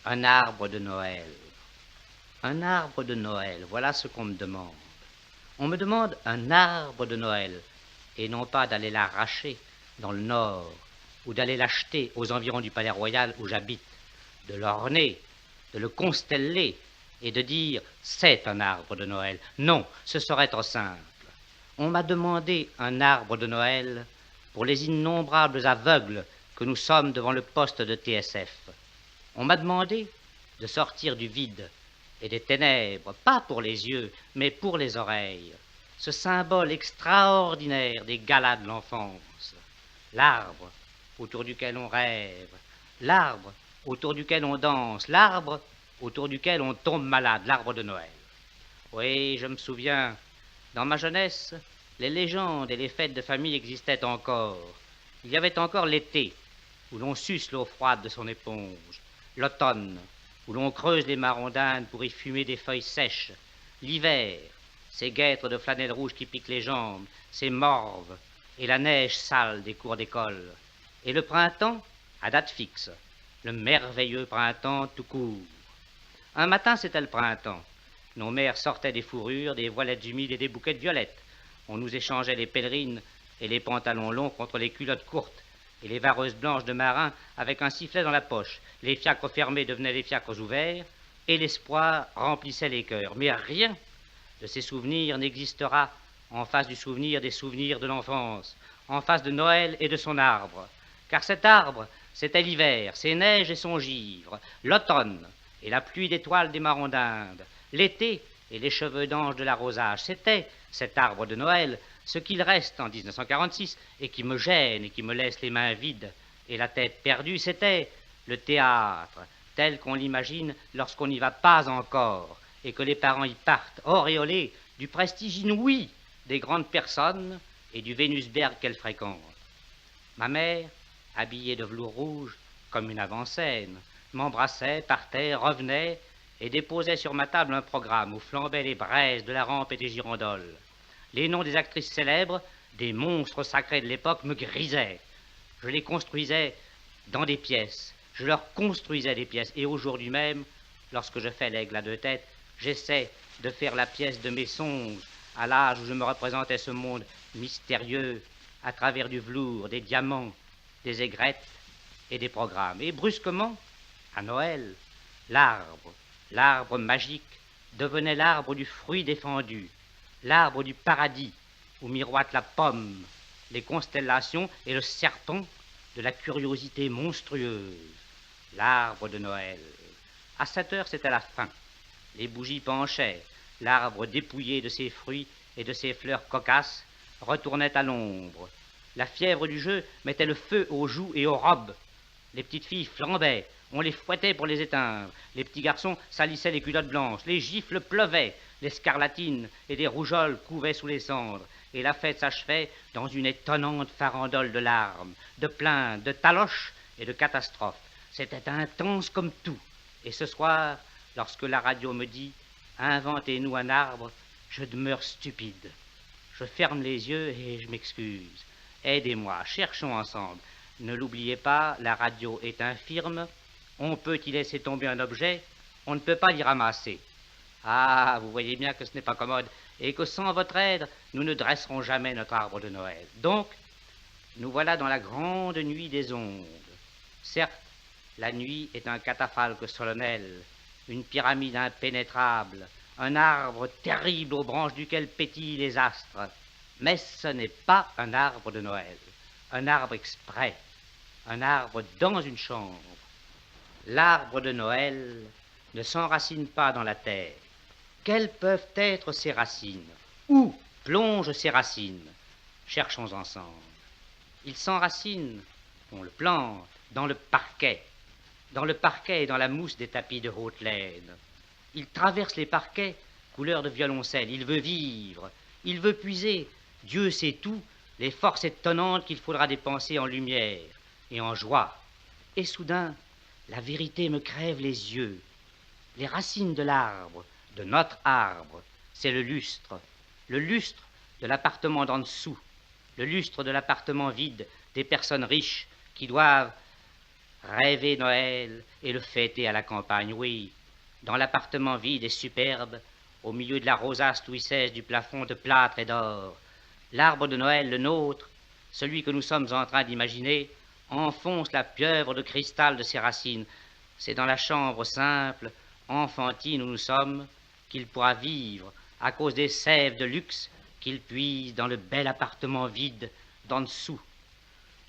Un arbre de Noël. Un arbre de Noël, voilà ce qu'on me demande. On me demande un arbre de Noël, et non pas d'aller l'arracher dans le nord, ou d'aller l'acheter aux environs du Palais Royal où j'habite, de l'orner, de le consteller, et de dire « c'est un arbre de Noël ». Non, ce serait trop simple. On m'a demandé un arbre de Noël pour les innombrables aveugles que nous sommes devant le poste de TSF. On m'a demandé de sortir du vide et des ténèbres, pas pour les yeux, mais pour les oreilles, ce symbole extraordinaire des galas de l'enfance, l'arbre autour duquel on rêve, l'arbre autour duquel on danse, l'arbre autour duquel on tombe malade, l'arbre de Noël. Oui, je me souviens, dans ma jeunesse, les légendes et les fêtes de famille existaient encore. Il y avait encore l'été, où l'on suce l'eau froide de son éponge, l'automne, où l'on creuse les marrondanes pour y fumer des feuilles sèches, l'hiver, ces guêtres de flanelle rouge qui piquent les jambes, ces morves, et la neige sale des cours d'école, et le printemps à date fixe, le merveilleux printemps tout court. Un matin, c'était le printemps. Nos mères sortaient des fourrures, des voilettes humides et des bouquets de violettes. On nous échangeait les pèlerines et les pantalons longs contre les culottes courtes et les vareuses blanches de marin avec un sifflet dans la poche. Les fiacres fermés devenaient des fiacres ouverts et l'espoir remplissait les cœurs. Mais rien de ces souvenirs n'existera en face du souvenir des souvenirs de l'enfance, en face de Noël et de son arbre. Car cet arbre, c'était l'hiver, ses neiges et son givre, l'automne et la pluie d'étoiles des marrons d'Inde, l'été et les cheveux d'ange de l'arrosage. C'était cet arbre de Noël, ce qu'il reste en 1946 et qui me gêne et qui me laisse les mains vides et la tête perdue. C'était le théâtre tel qu'on l'imagine lorsqu'on n'y va pas encore et que les parents y partent auréolés du prestige inouï des grandes personnes et du Vénusberg qu'elles fréquentent. Ma mère, habillée de velours rouge comme une avant-scène, m'embrassait, partait, revenait et déposait sur ma table un programme où flambaient les braises de la rampe et des girandoles. Les noms des actrices célèbres, des monstres sacrés de l'époque, me grisaient. Je les construisais dans des pièces. Je leur construisais des pièces. Et aujourd'hui même, lorsque je fais l'aigle à deux têtes, j'essaie de faire la pièce de mes songes à l'âge où je me représentais ce monde mystérieux à travers du velours, des diamants, des aigrettes et des programmes. Et brusquement, à Noël, l'arbre magique devenait l'arbre du fruit défendu, l'arbre du paradis où miroitent la pomme, les constellations et le serpent de la curiosité monstrueuse, l'arbre de Noël. À 7 heures, c'était la fin. Les bougies penchaient, l'arbre dépouillé de ses fruits et de ses fleurs cocasses retournait à l'ombre. La fièvre du jeu mettait le feu aux joues et aux robes. Les petites filles flambaient, on les fouettait pour les éteindre. Les petits garçons salissaient les culottes blanches, les gifles pleuvaient, les scarlatines et des rougeoles couvaient sous les cendres. Et la fête s'achevait dans une étonnante farandole de larmes, de plaintes, de taloches et de catastrophes. C'était intense comme tout. Et ce soir, lorsque la radio me dit « Inventez-nous un arbre », je demeure stupide. Je ferme les yeux et je m'excuse. Aidez-moi, cherchons ensemble. Ne l'oubliez pas, la radio est infirme. On peut y laisser tomber un objet, on ne peut pas l'y ramasser. Ah, vous voyez bien que ce n'est pas commode et que sans votre aide, nous ne dresserons jamais notre arbre de Noël. Donc, nous voilà dans la grande nuit des ondes. Certes, la nuit est un catafalque solennel, une pyramide impénétrable, un arbre terrible aux branches duquel pétillent les astres. Mais ce n'est pas un arbre de Noël, un arbre exprès, un arbre dans une chambre. L'arbre de Noël ne s'enracine pas dans la terre. Quelles peuvent être ses racines? Où plongent ses racines? Cherchons ensemble. Il s'enracine, on le plante, dans le parquet et dans la mousse des tapis de haute laine. Il traverse les parquets, couleur de violoncelle. Il veut vivre, il veut puiser, Dieu sait tout, les forces étonnantes qu'il faudra dépenser en lumière et en joie. Et soudain, la vérité me crève les yeux. Les racines de l'arbre, de notre arbre, c'est le lustre de l'appartement d'en dessous, le lustre de l'appartement vide des personnes riches qui doivent Rêver Noël et le fêter à la campagne, oui, dans l'appartement vide et superbe, au milieu de la rosace Louis XVI du plafond de plâtre et d'or. L'arbre de Noël, le nôtre, celui que nous sommes en train d'imaginer, enfonce la pieuvre de cristal de ses racines. C'est dans la chambre simple, enfantine où nous sommes, qu'il pourra vivre à cause des sèves de luxe qu'il puise dans le bel appartement vide d'en dessous.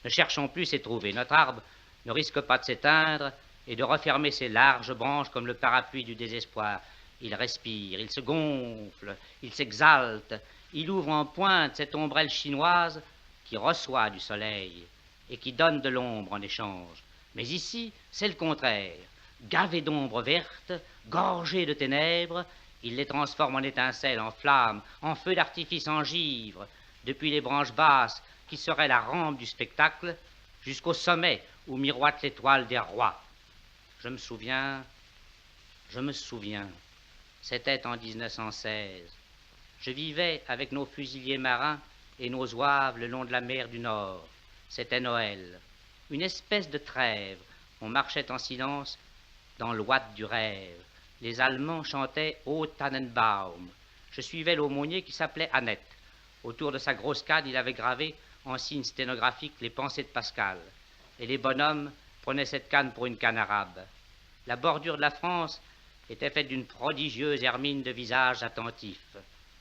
Ne cherchons plus à trouver. Notre arbre ne risque pas de s'éteindre et de refermer ses larges branches comme le parapluie du désespoir. Il respire, il se gonfle, il s'exalte, il ouvre en pointe cette ombrelle chinoise qui reçoit du soleil et qui donne de l'ombre en échange. Mais ici, c'est le contraire. Gavé d'ombre verte, gorgé de ténèbres, il les transforme en étincelles, en flammes, en feux d'artifice, en givre, depuis les branches basses qui seraient la rampe du spectacle, jusqu'au sommet où miroite l'étoile des rois. Je me souviens, c'était en 1916. Je vivais avec nos fusiliers marins et nos zouaves le long de la mer du Nord. C'était Noël, une espèce de trêve. On marchait en silence dans l'ouate du rêve. Les Allemands chantaient « O Tannenbaum ». Je suivais l'aumônier qui s'appelait Annette. Autour de sa grosse canne, il avait gravé en signe sténographique les pensées de Pascal. Et les bonhommes prenaient cette canne pour une canne arabe. La bordure de la France était faite d'une prodigieuse hermine de visages attentifs.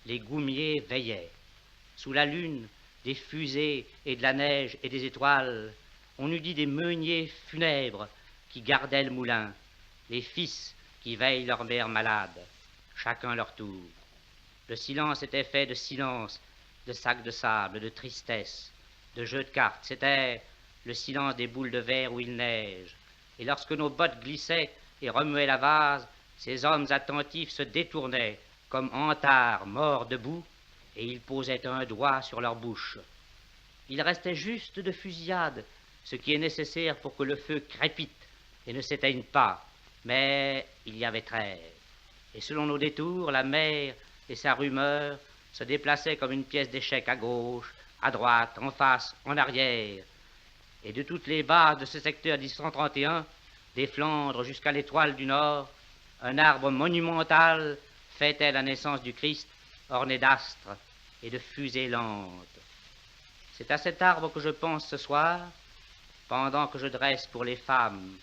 Les goumiers veillaient. Sous la lune, des fusées et de la neige et des étoiles, on eût dit des meuniers funèbres qui gardaient le moulin, les fils qui veillent leur mère malade, chacun leur tour. Le silence était fait de silence, de sacs de sable, de tristesse, de jeux de cartes. C'était le silence des boules de verre où il neige. Et lorsque nos bottes glissaient et remuaient la vase, ces hommes attentifs se détournaient comme antards morts debout, et ils posaient un doigt sur leur bouche. Il restait juste de fusillade, ce qui est nécessaire pour que le feu crépite et ne s'éteigne pas. Mais il y avait trêve. Et selon nos détours, la mer et sa rumeur se déplaçaient comme une pièce d'échec à gauche, à droite, en face, en arrière. Et de toutes les bases de ce secteur 1031, des Flandres jusqu'à l'étoile du Nord, un arbre monumental fêtait la naissance du Christ, orné d'astres et de fusées lentes. C'est à cet arbre que je pense ce soir, pendant que je dresse pour les femmes